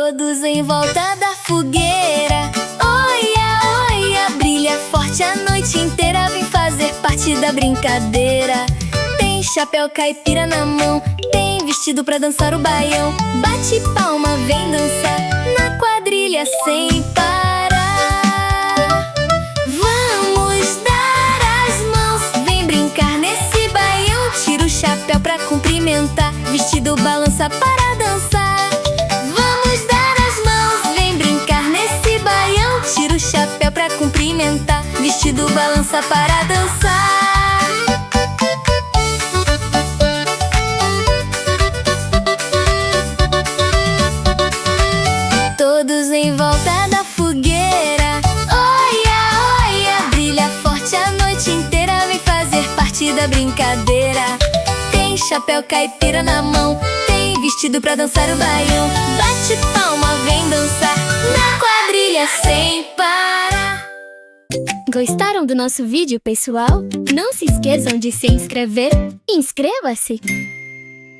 Todos em volta da fogueira. Oia, oia, brilha forte a noite inteira. Vem fazer parte da brincadeira. Tem chapéu caipira na mão, tem vestido pra dançar o baião. Bate palma, vem dançar na quadrilha sem parar. Vamos dar as mãos, vem brincar nesse baião. Tira o chapéu pra cumprimentar, vestido balança para dançar. Vamos dar as mãos, vem brincar nesse baião. Tira o chapéu pra cumprimentar, vestido balança para dançar. Todos em volta da fogueira. Oia, oia, brilha forte a noite inteira. Vem fazer parte da brincadeira. Tem chapéu caipira na mão, tem vestido pra dançar o baião. Bate palma, vem dançar na quadrilha sem parar. Gostaram do nosso vídeo, pessoal? Não se esqueçam de se inscrever. Inscreva-se!